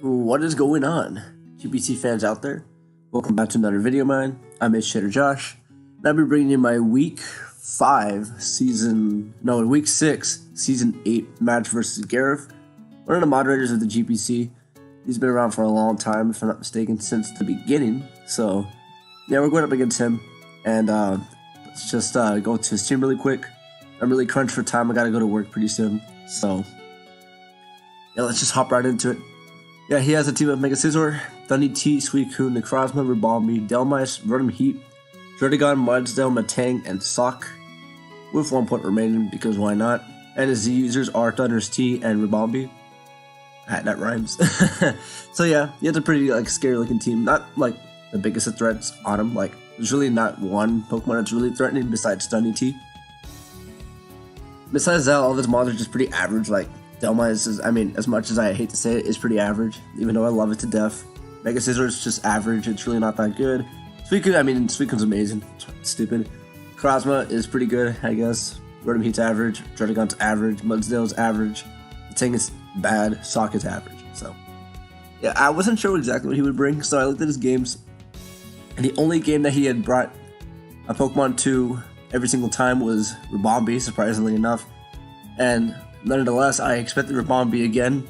What is going on, GPC fans out there? Welcome back to another video of mine. I'm Shader Josh, and I'll be bringing you my week 6, season 8 match versus Gareth, one of the moderators of the GPC. He's been around for a long time, if I'm not mistaken, since the beginning. So, yeah, we're going up against him, and let's just go to his team really quick. I'm really crunched for time. I gotta go to work pretty soon, so yeah, let's just hop right into it. Yeah, he has a team of Mega Scizor, Thunny T, Suicune, Necrozma, Ribombee, Delmice, Rotom Heat, Jordigon, Mudsdale, Matang, and Sock, with 1 point remaining because why not? And his Z users are Thunders T and Ribombee. That rhymes. So yeah, he has a pretty scary looking team. Not like the biggest of threats on him. Like there's really not one Pokemon that's really threatening besides Thunny T. Besides that, all of his monsters are just pretty average. Like Delmice is, as much as I hate to say it, is pretty average, even though I love it to death. Mega Scizor is just average. It's really not that good. Suicune, Suicune's amazing. It's stupid. Necrozma is pretty good, I guess. Rotom Heat's average. Jordigon's average. Mudsdale's average. Matang is bad. Sock is average. So, yeah, I wasn't sure exactly what he would bring, so I looked at his games. And the only game that he had brought a Pokemon to every single time was Ribombee, surprisingly enough. And nonetheless, I expected Ribombee again,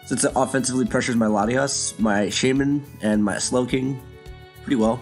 since it offensively pressures my Latias, my Shaman, and my Slowking pretty well,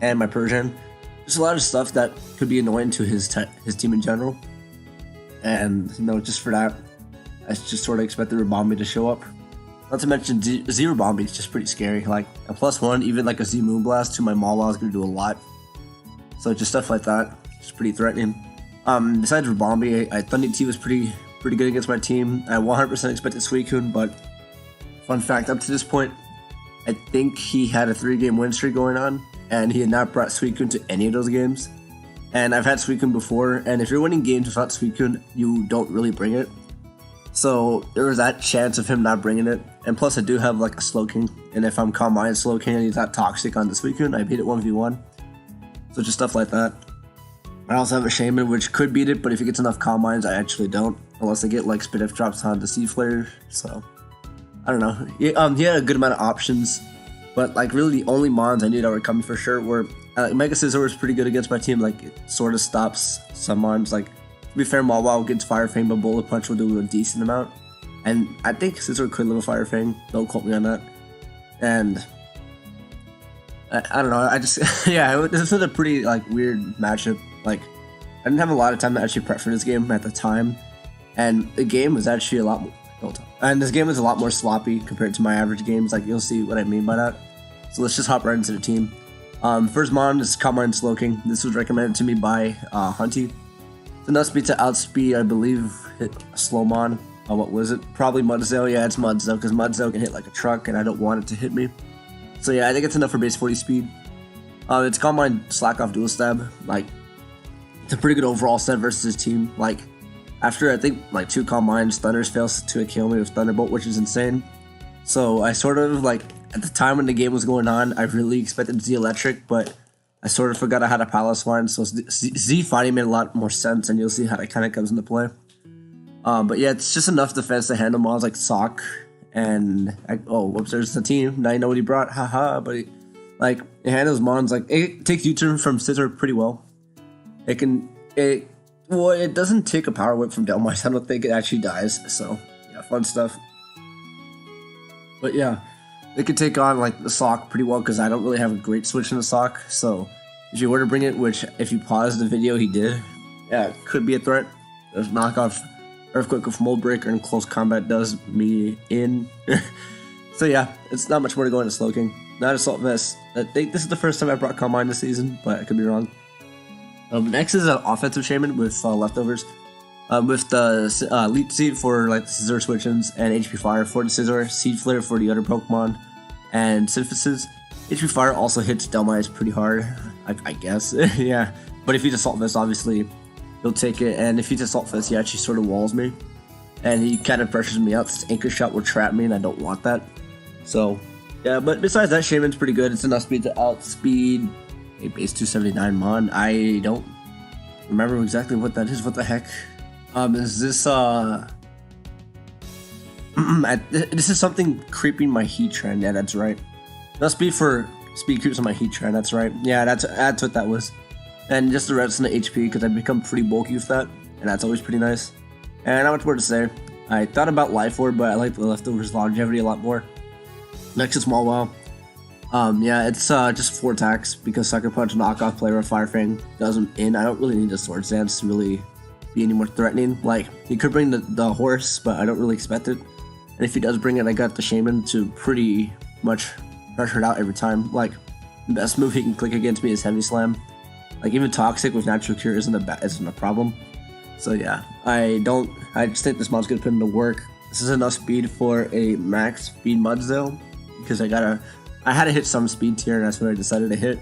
and my Persian. Just a lot of stuff that could be annoying to his team in general. And, just for that, I just sort of expected Ribombee to show up. Not to mention, Z Ribombee is just pretty scary. Like, a +1, even like a Z Moonblast to my Mawla is going to do a lot. So just stuff like that, just pretty threatening. Besides Ribombee, Thunny T was pretty good against my team. I 100% expected Suicune, but fun fact, up to this point, I think he had a 3-game win streak going on, and he had not brought Suicune to any of those games. And I've had Suicune before, and if you're winning games without Suicune, you don't really bring it. So there was that chance of him not bringing it. And plus I do have like a Slowking, and if I'm Calm Mind Slowking and he's not toxic on the Suicune, I beat it 1v1. So just stuff like that. I also have a Shaman, which could beat it, but if he gets enough Calm Minds, I actually don't. Unless I get like Spit-If drops on the Sea Flare, so I don't know. He had a good amount of options, but like really the only mons I knew that were coming for sure were Mega Scizor was pretty good against my team. Like it sort of stops some mons. Like to be fair, Mawile gets Fire Fang, but Bullet Punch will do a decent amount. And I think Scizor could live a Fire Fang. Don't quote me on that. And I don't know. I just yeah, this was a pretty weird matchup. Like I didn't have a lot of time to actually prep for this game at the time. And the game was actually a lot more, this game was a lot more sloppy compared to my average games. Like you'll see what I mean by that. So let's just hop right into the team. First mon is Calm Mind Slowking. This was recommended to me by Hunty. It's enough speed to outspeed, I believe, hit a slow mon. What was it? Probably Mudsdale. Yeah, it's Mudsdale because Mudsdale can hit like a truck, and I don't want it to hit me. So yeah, I think it's enough for base 40 speed. It's Calm Mind Slack Off Dual Stab. Like it's a pretty good overall set versus his team. Like after I think 2 Calm Minds, Thunders fails to kill me with Thunderbolt, which is insane. So I sort of at the time when the game was going on, I really expected Z Electric, but I sort of forgot I had a Palace line, so Z fighting made a lot more sense, and you'll see how that kind of comes into play. But yeah, it's just enough defense to handle mons like Sock and whoops, there's the team. Now you know what he brought, haha. But it handles mons it takes U-turn from Scizor pretty well. It doesn't take a Power Whip from Delmice. I don't think it actually dies. So yeah, fun stuff. But yeah, it could take on the Sock pretty well because I don't really have a great switch in the Sock. So if you were to bring it, which if you pause the video he did, yeah, it could be a threat. There's knockoff Earthquake with Mold Breaker and close combat does me in. So yeah, it's not much more to go into Slowking. Not Assault Vest. I think this is the first time I brought Calm Mind this season, but I could be wrong. Next is an offensive Shaman with leftovers. With the Leech Seed for the Scizor switch-ins, and HP Fire for the Scizor, Seed Flare for the other Pokemon, and Synthesis. HP Fire also hits Delmice pretty hard, I guess. Yeah, but if he's Assault Vest, obviously he'll take it, and if he's Assault Vest, he actually sort of walls me, and he kind of pressures me out. This Anchor Shot will trap me, and I don't want that. So yeah, but besides that, Shaman's pretty good. It's enough speed to outspeed a base 279 mon. I don't remember exactly what that is. What the heck? Is this This is something creeping my heat trend. Yeah, that's right. No speed for speed creeps on my heat trend. That's right. Yeah, that's what that was. And just the rest of the HP because I've become pretty bulky with that, and that's always pretty nice. And not much more to say. I thought about Life Orb, but I like the Leftovers longevity a lot more. Next is Small Wow. Yeah, it's just 4 attacks because Sucker Punch, Knockoff, Player, Fire Fang does him in. I don't really need a Sword Stance to really be any more threatening. Like, he could bring the horse, but I don't really expect it. And if he does bring it, I got the Shaman to pretty much pressure it out every time. Like, the best move he can click against me is Heavy Slam. Like, even Toxic with Natural Cure isn't a problem. So yeah, I just think this mod's gonna put into work. This is enough speed for a max speed Mudsdale because I had to hit some speed tier, and that's what I decided to hit.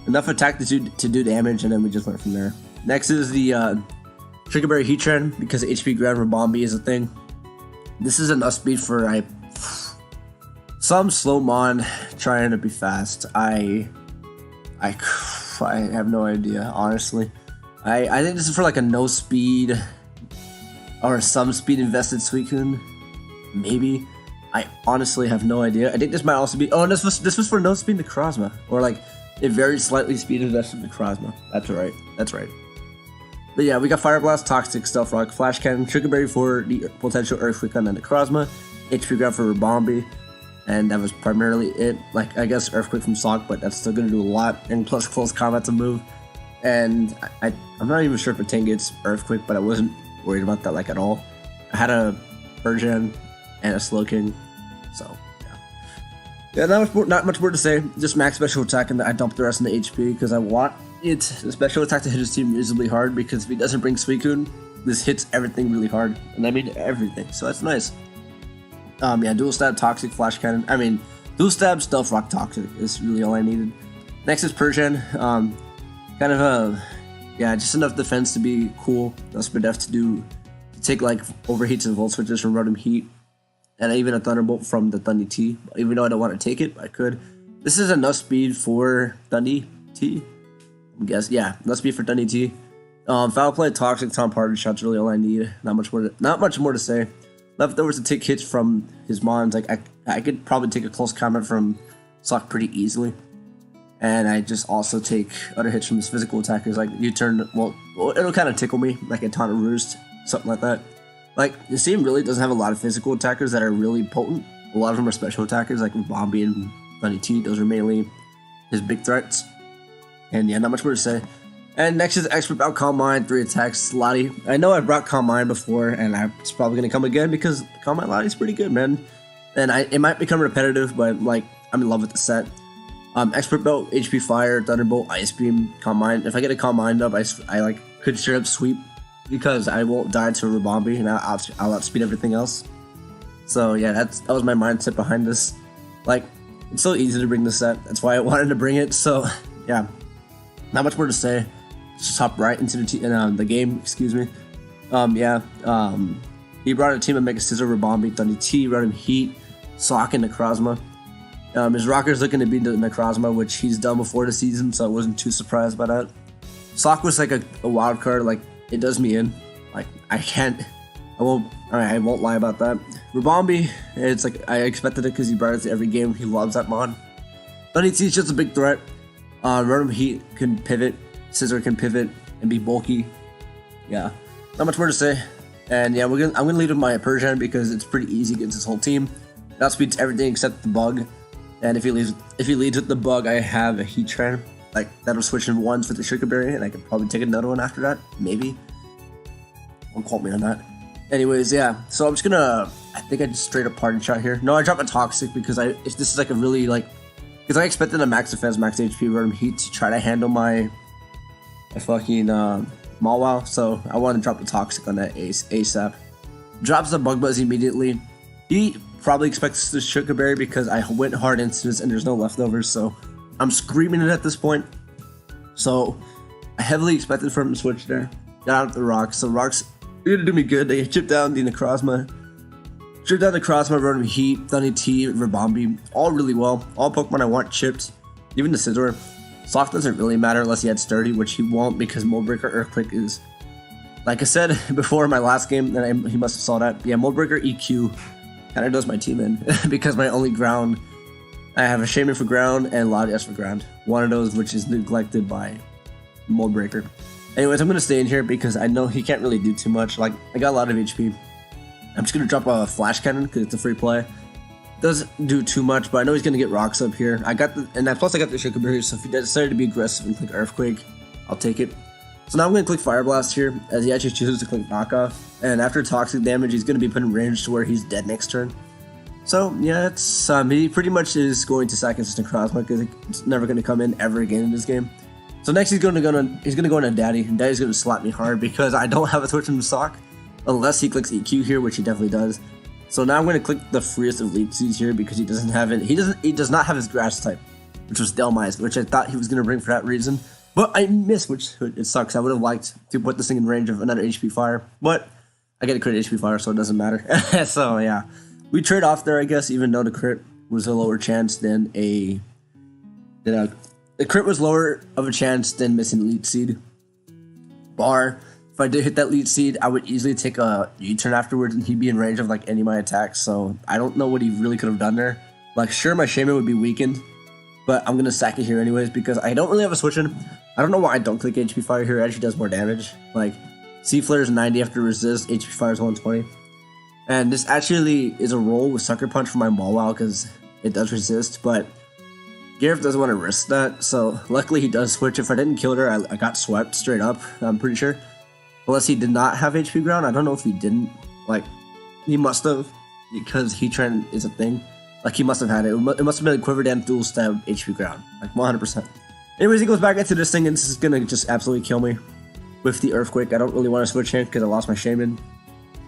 Enough attack to do damage, and then we just went from there. Next is the Triggerberry Heat Trend because HP Ground Rabombi is a thing. This is enough speed for some slow mon trying to be fast. I have no idea, honestly. I think this is for like a no speed or some speed invested Suicune. Maybe. I honestly have no idea. I think this might also be. Oh, this was for no speed Necrozma, or like a very slightly speed invested Necrozma. That's right. That's right. But yeah, we got Fire Blast, Toxic, Stealth Rock, Flash Cannon, Triggerberry for the potential Earthquake on the Necrozma, HP Ground for Rabombi, and that was primarily it. Like, I guess Earthquake from Sock, but that's still gonna do a lot, and plus Close Combat's a move. And I'm not even sure if Ting gets Earthquake, but I wasn't worried about that like at all. I had a Persian and a Slowking, so yeah. Not much more to say. Just max special attack, and I dumped the rest of the HP because I want the special attack to hit his team reasonably hard. Because if he doesn't bring Suicune, this hits everything really hard, and I mean everything. So that's nice. Yeah, dual stab, Toxic, Flash Cannon. I mean, dual stab, Stealth Rock, Toxic is really all I needed. Next is Persian. Kind of yeah, just enough defense to be cool. Enough speed def to take like overheats and volt switches from Rotom Heat, and even a Thunderbolt from the Thundy T. Even though I don't want to take it, I could. This is enough speed for Thundy T. I guess, yeah, enough speed for Thundy T. Foul Play, Toxic, Tom Party Shot's really all I need. Not much more to say. Leftovers to take hits from his mons. Like I could probably take a close comment from Sock pretty easily. And I just also take other hits from his physical attackers, like U-turn. Well, it'll kind of tickle me, like a Taunt of Roost, something like that. Like, the team really doesn't have a lot of physical attackers that are really potent. A lot of them are special attackers, like Bombi and Bunny T. Those are mainly his big threats. And yeah, not much more to say. And next is Expert Bout Calm Mind, 3 attacks, Lottie. I know I brought Calm Mind before, and it's probably going to come again because Calm Mind Lottie's pretty good, man. And it might become repetitive, but like, I'm in love with the set. Expert Belt, HP Fire, Thunderbolt, Ice Beam, Calm Mind. If I get a Calm Mind up, I like could straight up sweep because I won't die to a Rabombi and I'll outspeed everything else. So yeah, that was my mindset behind this. Like, it's so easy to bring this set. That's why I wanted to bring it. So yeah, not much more to say. Just hop right into the game. Excuse me. He brought a team of Mega Scissor, Rabombi, Thundy T, Rotom Heat, Sock, and Necrozma. His Rocker's looking to be the Necrozma, which he's done before the season, so I wasn't too surprised by that. Sock was like a wild card, like, it does me in. Like, I won't lie about that. Rabombi, it's like, I expected it because he brought it to every game. He loves that mod. Thundy T is just a big threat. Rotom Heat can pivot, Scissor can pivot, and be bulky. Yeah, not much more to say. And yeah, I'm gonna lead with my Persian because it's pretty easy against his whole team. It outspeeds everything except the bug. And if he leads with the bug, I have a Heat Trend. Like, that'll switch in ones with the Sugarberry, and I could probably take another one after that. Maybe. Don't quote me on that. Anyways, yeah. So I'm just gonna... I think I just straight up Parting Shot here. No, I dropped a Toxic because if this is like a really, like... Because I expected a max defense, max HP, Rotom Heat to try to handle my fucking Mawile. So I want to drop the Toxic on that ASAP. Drops the Bug Buzz immediately. He probably expects the Sugarberry because I went hard into this and there's no leftovers, so I'm screaming it at this point. So I heavily expected for him to switch there. Got out the rocks, so rocks are gonna do me good. They chip down the Necrozma. Chip down the Necrozma, Rotom Heat, Thundy T, Rabombi, all really well. All Pokemon I want chipped, even the Scizor. Sock doesn't really matter unless he had Sturdy, which he won't because Mold Breaker Earthquake is, like I said before in my last game, and he must have saw that. Yeah, Mold Breaker EQ kind of does my team in because my only ground, I have a Shaman for ground and Latias for ground. One of those which is neglected by Mold Breaker. Anyways, I'm going to stay in here because I know he can't really do too much. Like, I got a lot of HP. I'm just going to drop a Flash Cannon because it's a free play. Doesn't do too much, but I know he's going to get rocks up here. I got the, and plus I got the Shikabiri, so if he decided to be aggressive and click Earthquake, I'll take it. So now I'm going to click Fire Blast here, as he actually chooses to click Knockoff. And after Toxic damage, he's going to be put in range to where he's dead next turn. So yeah, it's he pretty much is going to sack Instant Crossmark because it's never going to come in ever again in this game. So next he's going to go into Daddy, and Daddy's going to slap me hard because I don't have a Twitch in the stock, unless he clicks EQ here, which he definitely does. So now I'm going to click the freest of Leech Seeds here because he doesn't have it. He does not have his grass type, which was Delmise, which I thought he was going to bring for that reason. But I missed, which it sucks. I would have liked to put this thing in range of another HP Fire, but I get a crit HP Fire, so it doesn't matter. So yeah, we trade off there, I guess, even though the crit was a lower chance than the crit was lower of a chance than missing Leech Seed. Bar, if I did hit that Leech Seed, I would easily take a U-turn afterwards, and he'd be in range of like any of my attacks. So I don't know what he really could have done there. Like, sure, my Shaman would be weakened, but I'm gonna sack it here anyways because I don't really have a switch in. I don't know why I don't click HP Fire here. It actually does more damage. Like, C Flare is 90 after resist, HP Fire is 120. And this actually is a roll with Sucker Punch for my Mawile because it does resist, but Gareth doesn't want to risk that, so luckily he does switch. If I didn't kill her, I got swept straight up, I'm pretty sure. Unless he did not have HP ground. I don't know if he didn't. Like, he must have, because Heatran is a thing. Like, he must have had it. It must have been a Quiver Dance Dual Stab HP ground. Like, 100%. Anyways, he goes back into this thing, and this is gonna just absolutely kill me with the Earthquake. I don't really want to switch in because I lost my Shaman.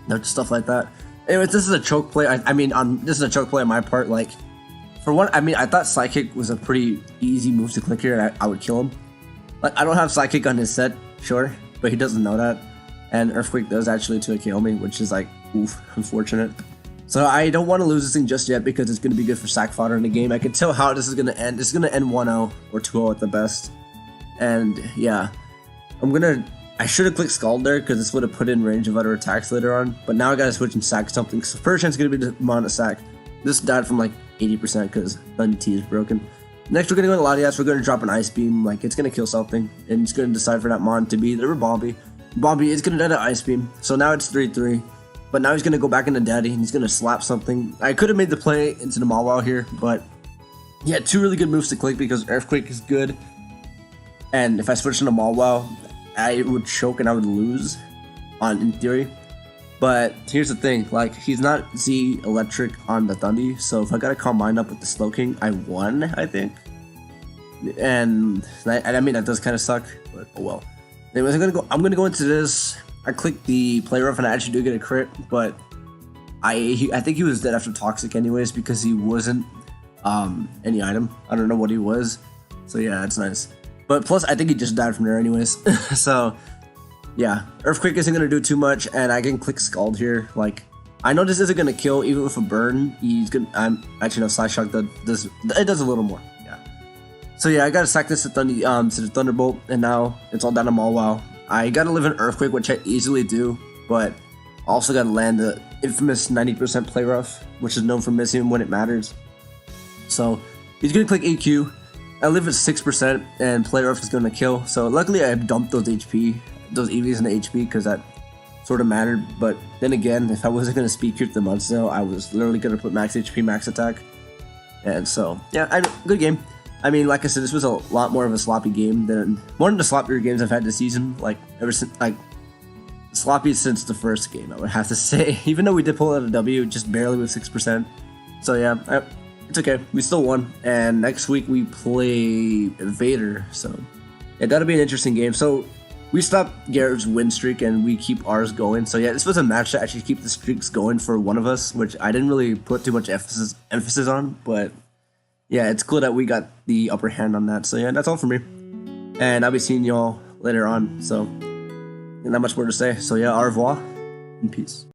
No, stuff like that. Anyways, this is a choke play. This is a choke play on my part. Like, for one, I thought Psychic was a pretty easy move to click here, and I would kill him. Like, I don't have Psychic on his set, sure, but he doesn't know that. And Earthquake does actually to kill me, which is like, oof, unfortunate. So I don't want to lose this thing just yet because it's going to be good for sack fodder in the game. I can tell how this is going to end. It's going to end 1-0 or 2-0 at the best. And yeah, I should have clicked Scald there because this would have put in range of other attacks later on. But now I got to switch and sack something. So first chance is going to be the Mon to sack. This died from like 80% because Thunder T is broken. Next, we're going to go into Latias. We're going to drop an Ice Beam. Like, it's going to kill something. And it's going to decide for that Mon to be the Bombi. Bombi is going to die to Ice Beam. So now it's 3-3. But now he's going to go back into Daddy. And he's going to slap something. I could have made the play into the Mawile here. But he had two really good moves to click because Earthquake is good. And if I switched into Mawile, I would choke and I would lose in theory. But here's the thing, like, he's not Z Electric on the Thundy, so if I got a Calm Mind up with the Slowking, I won, I think. And I mean, that does kind of suck, but oh well. Anyways, I'm gonna go into this. I clicked the Play Rough and I actually do get a crit, but I think he was dead after Toxic anyways because he wasn't any item. I don't know what he was. So yeah, that's nice. But plus, I think he just died from there anyways. So yeah, Earthquake isn't going to do too much, and I can click Scald here. Like, I know this isn't going to kill, even with a burn. He's going to, actually, no, Side Shock does a little more, yeah. So yeah, I got to sack this to the Thunderbolt, and now it's all down to Mawile. I got to live in Earthquake, which I easily do, but also got to land the infamous 90% Play Rough, which is known for missing when it matters. So he's going to click EQ. I live at 6%, and Play Rough is going to kill. So luckily, I dumped those EVs into HP because that sort of mattered. But then again, if I wasn't going to speed creep the Mudsdale, I was literally going to put max HP, max attack. And so, yeah, good game. I mean, like I said, this was a lot more of a sloppy game than one of the sloppier games I've had this season. Like, ever since, like, sloppy since the first game, I would have to say. Even though we did pull out a W, just barely with 6%. So yeah, it's okay. We still won. And next week we play Vader. So yeah, that'll be an interesting game. So we stopped Garrett's win streak and we keep ours going. So yeah, this was a match to actually keep the streaks going for one of us, which I didn't really put too much emphasis on. But yeah, it's cool that we got the upper hand on that. So yeah, that's all for me. And I'll be seeing y'all later on. So not much more to say. So yeah, au revoir and peace.